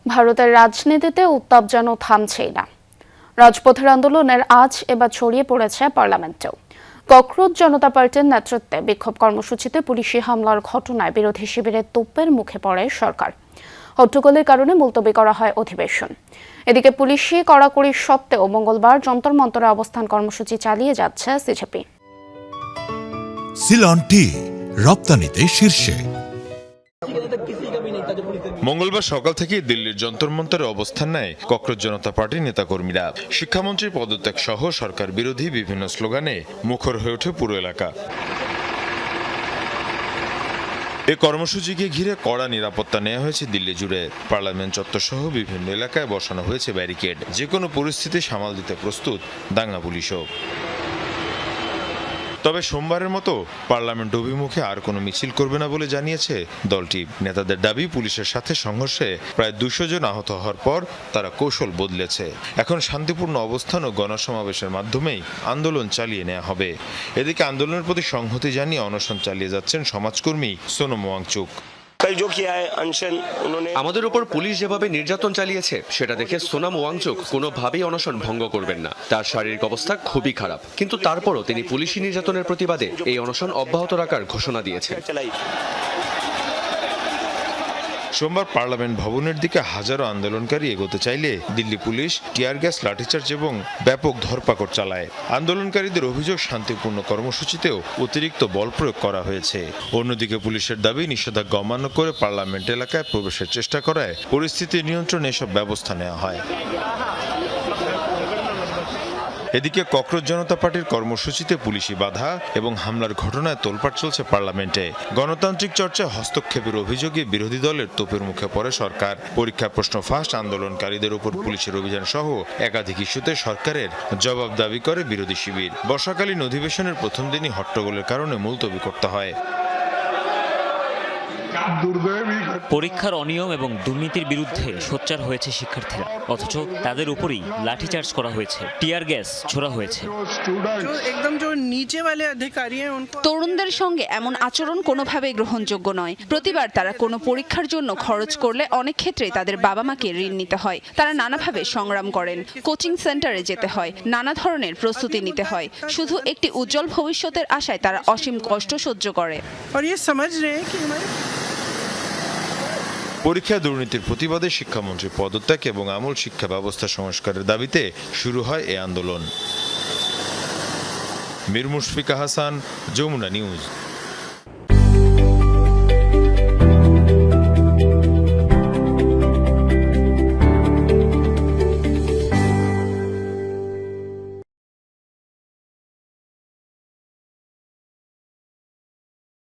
ভারতের রাজনীতিতে উত্তাপ যেন থামছেই না। রাজপথের আন্দোলনের আজ এবার ছড়িয়ে পড়েছে পার্লামেন্টেও। ককরোচ জনতা পার্টির নেতৃত্বে বিক্ষোভ কর্মসূচিতে পুলিশি হামলার ঘটনায় বিরোধী শিবিরের তোপের মুখে পড়ে সরকার। হট্টগোলের কারণে মুলতবি করা হয় অধিবেশন। এদিকে পুলিশি কড়াকড়ি সত্ত্বেও মঙ্গলবার যন্তর মন্তরে অবস্থান কর্মসূচি চালিয়ে যাচ্ছে সিজেপি। সিলন টি রপ্তানিতে শীর্ষে। মঙ্গলবার সকাল থেকে দিল্লির যন্তর মন্তরে অবস্থান নেয় ককরোচ জনতা পার্টির নেতাকর্মীরা। শিক্ষামন্ত্রীর পদত্যাগ সহ সরকার বিরোধী বিভিন্ন স্লোগানে মুখর হয়ে ওঠে পুরো এলাকা। এই কর্মসূচিকে ঘিরে কড়া নিরাপত্তা নেওয়া হয়েছে দিল্লি জুড়ে। পার্লামেন্ট চত্বর সহ বিভিন্ন এলাকায় বসানো হয়েছে ব্যারিকেড। যে কোনো পরিস্থিতি সামাল দিতে প্রস্তুত দাঙ্গা পুলিশও। তবে সোমবারের মতো পার্লামেন্ট অভিমুখে আর কোনো মিছিল করবে না বলে জানিয়েছে দলটি। নেতাদের দাবি, পুলিশের সাথে সংঘর্ষে প্রায় 200 জন আহত হওয়ার পর তারা কৌশল বদলেছে। এখন শান্তিপূর্ণ অবস্থান ও গণসমাবেশের মাধ্যমেই আন্দোলন চালিয়ে নেওয়া হবে। এদিকে আন্দোলনের প্রতি সংহতি জানিয়ে অনশন চালিয়ে যাচ্ছেন সমাজকর্মী সোনম ওয়াংচুক। আমাদের উপর পুলিশ যেভাবে নির্যাতন চালিয়েছে সেটা দেখে সোনাম ওয়াংচুক কোনোভাবেই অনশন ভঙ্গ করবেন না। তার শারীরিক অবস্থা খুবই খারাপ, কিন্তু তারপরও তিনি পুলিশি নির্যাতনের প্রতিবাদে এই অনশন অব্যাহত রাখার ঘোষণা দিয়েছেন। সোমবার পার্লামেন্ট ভবনের দিকে হাজারো আন্দোলনকারী এগোতে চাইলে দিল্লি পুলিশ টিয়ার গ্যাস, লাঠিচার্জ এবং ব্যাপক ধরপাকড় চালায়। আন্দোলনকারীদের অভিযোগ, শান্তিপূর্ণ কর্মসূচিতেও অতিরিক্ত বল প্রয়োগ করা হয়েছে। অন্যদিকে পুলিশের দাবি, নিষেধাজ্ঞা অমান্য করে পার্লামেন্ট এলাকায় প্রবেশের চেষ্টা করায় পরিস্থিতি নিয়ন্ত্রণে এসব ব্যবস্থা নেওয়া হয়। এদিকে ককরোচ জনতা পার্টির কর্মসূচিতে পুলিশি বাধা এবং হামলার ঘটনায় তোলপাড় চলছে পার্লামেন্টে। গণতান্ত্রিক চর্চায় হস্তক্ষেপের অভিযোগে বিরোধী দলের তোপের মুখে পড়ে সরকার। পরীক্ষা প্রশ্ন ফাঁস, আন্দোলনকারীদের উপর পুলিশের অভিযান সহ একাধিক ইস্যুতে সরকারের জবাব দাবি করে বিরোধী শিবির। বর্ষাকালীন অধিবেশনের প্রথম দিনই হট্টগোলের কারণে মুলতবি করতে হয়। পরীক্ষার অনিয়ম এবং দুর্নীতির বিরুদ্ধে সোচ্চার হয়েছে শিক্ষার্থীরা, অথচ তাদের উপরেই লাঠিচার্জ করা হয়েছে, টিয়ার গ্যাস ছোড়া হয়েছে। তরুণদের সঙ্গে এমন আচরণ কোনোভাবেই গ্রহণযোগ্য নয়। প্রতিবার তারা কোনো পরীক্ষার জন্য খরচ করলে অনেক ক্ষেত্রে তাদের বাবা মাকে ঋণ নিতে হয়। তারা নানাভাবে সংগ্রাম করেন, কোচিং সেন্টারে যেতে হয়, নানা ধরনের প্রস্তুতি নিতে হয়। শুধু একটি উজ্জ্বল ভবিষ্যতের আশায় তারা অসীম কষ্ট সহ্য করে। পরীক্ষা দুর্নীতির প্রতিবাদে শিক্ষামন্ত্রীর পদত্যাগ এবং আমূল শিক্ষা ব্যবস্থা সংস্কারের দাবিতে শুরু হয় এই আন্দোলন। মীর মুশফিকা হাসান, যমুনা নিউজ।